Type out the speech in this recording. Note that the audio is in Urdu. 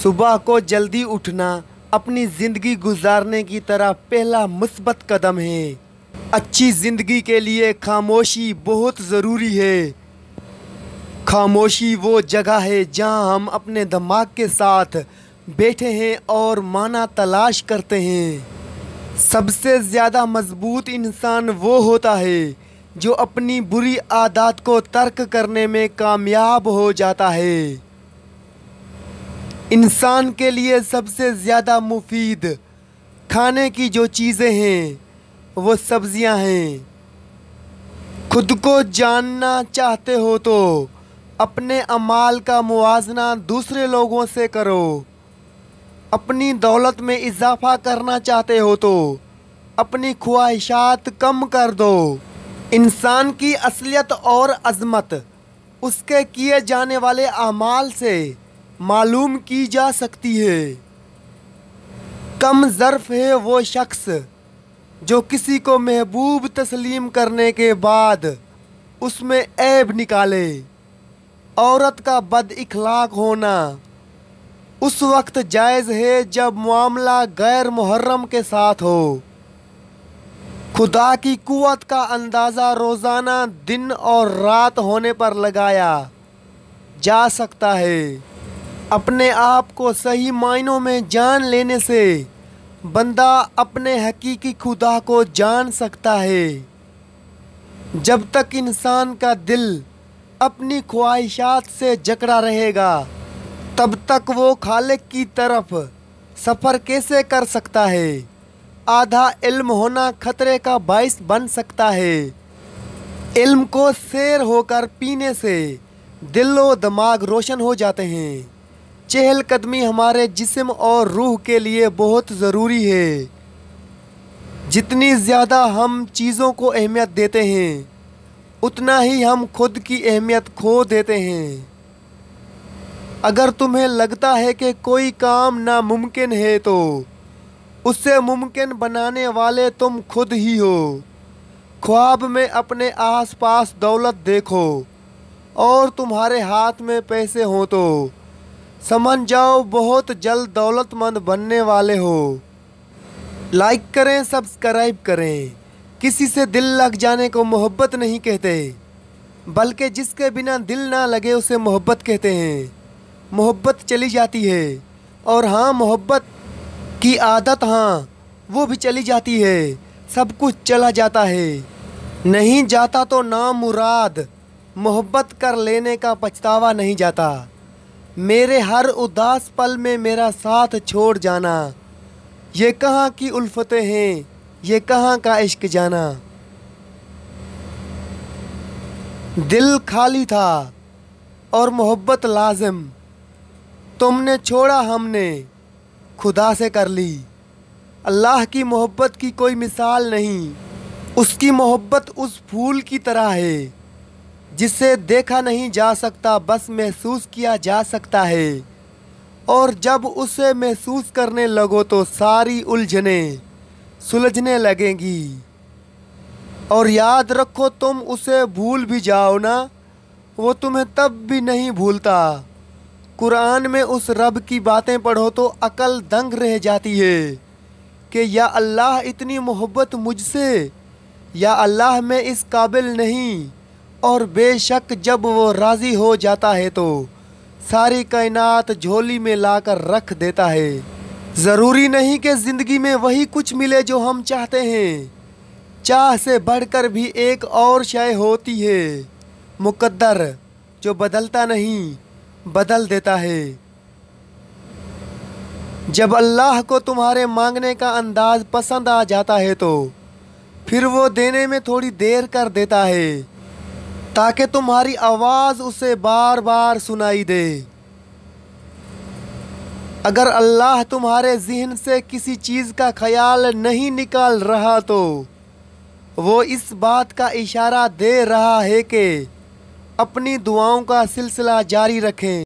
صبح کو جلدی اٹھنا اپنی زندگی گزارنے کی طرف پہلا مثبت قدم ہے۔ اچھی زندگی کے لیے خاموشی بہت ضروری ہے۔ خاموشی وہ جگہ ہے جہاں ہم اپنے دماغ کے ساتھ بیٹھے ہیں اور معنی تلاش کرتے ہیں۔ سب سے زیادہ مضبوط انسان وہ ہوتا ہے جو اپنی بری عادات کو ترک کرنے میں کامیاب ہو جاتا ہے۔ انسان کے لیے سب سے زیادہ مفید کھانے کی جو چیزیں ہیں وہ سبزیاں ہیں۔ خود کو جاننا چاہتے ہو تو اپنے اعمال کا موازنہ دوسرے لوگوں سے کرو۔ اپنی دولت میں اضافہ کرنا چاہتے ہو تو اپنی خواہشات کم کر دو۔ انسان کی اصلیت اور عظمت اس کے کیے جانے والے اعمال سے معلوم کی جا سکتی ہے۔ کم ظرف ہے وہ شخص جو کسی کو محبوب تسلیم کرنے کے بعد اس میں عیب نکالے۔ عورت کا بد اخلاق ہونا اس وقت جائز ہے جب معاملہ غیر محرم کے ساتھ ہو۔ خدا کی قوت کا اندازہ روزانہ دن اور رات ہونے پر لگایا جا سکتا ہے۔ اپنے آپ کو صحیح معنوں میں جان لینے سے بندہ اپنے حقیقی خدا کو جان سکتا ہے۔ جب تک انسان کا دل اپنی خواہشات سے جکڑا رہے گا تب تک وہ خالق کی طرف سفر کیسے کر سکتا ہے؟ آدھا علم ہونا خطرے کا باعث بن سکتا ہے۔ علم کو سیر ہو کر پینے سے دل و دماغ روشن ہو جاتے ہیں۔ چہل قدمی ہمارے جسم اور روح کے لیے بہت ضروری ہے۔ جتنی زیادہ ہم چیزوں کو اہمیت دیتے ہیں اتنا ہی ہم خود کی اہمیت کھو دیتے ہیں۔ اگر تمہیں لگتا ہے کہ کوئی کام ناممکن ہے تو اسے ممکن بنانے والے تم خود ہی ہو۔ خواب میں اپنے آس پاس دولت دیکھو اور تمہارے ہاتھ میں پیسے ہوں تو سمجھ جاؤ بہت جلد دولت مند بننے والے ہو۔ لائک کریں، سبسکرائب کریں۔ کسی سے دل لگ جانے کو محبت نہیں کہتے بلکہ جس کے بنا دل نہ لگے اسے محبت کہتے ہیں۔ محبت چلی جاتی ہے اور ہاں محبت کی عادت ہاں وہ بھی چلی جاتی ہے۔ سب کچھ چلا جاتا ہے، نہیں جاتا تو نامراد۔ محبت کر لینے کا پچھتاوا نہیں جاتا۔ میرے ہر اداس پل میں میرا ساتھ چھوڑ جانا، یہ کہاں کی الفتیں ہیں، یہ کہاں کا عشق جانا۔ دل خالی تھا اور محبت لازم، تم نے چھوڑا ہم نے خدا سے کر لی۔ اللہ کی محبت کی کوئی مثال نہیں۔ اس کی محبت اس پھول کی طرح ہے جسے دیکھا نہیں جا سکتا، بس محسوس کیا جا سکتا ہے، اور جب اسے محسوس کرنے لگو تو ساری الجھنیں سلجھنے لگیں گی۔ اور یاد رکھو تم اسے بھول بھی جاؤ نا وہ تمہیں تب بھی نہیں بھولتا۔ قرآن میں اس رب کی باتیں پڑھو تو عقل دنگ رہ جاتی ہے کہ یا اللہ اتنی محبت مجھ سے، یا اللہ میں اس قابل نہیں۔ اور بے شک جب وہ راضی ہو جاتا ہے تو ساری کائنات جھولی میں لا کر رکھ دیتا ہے۔ ضروری نہیں کہ زندگی میں وہی کچھ ملے جو ہم چاہتے ہیں، چاہ سے بڑھ کر بھی ایک اور شے ہوتی ہے، مقدر جو بدلتا نہیں بدل دیتا ہے۔ جب اللہ کو تمہارے مانگنے کا انداز پسند آ جاتا ہے تو پھر وہ دینے میں تھوڑی دیر کر دیتا ہے تاکہ تمہاری آواز اسے بار بار سنائی دے۔ اگر اللہ تمہارے ذہن سے کسی چیز کا خیال نہیں نکال رہا تو وہ اس بات کا اشارہ دے رہا ہے کہ اپنی دعاؤں کا سلسلہ جاری رکھیں۔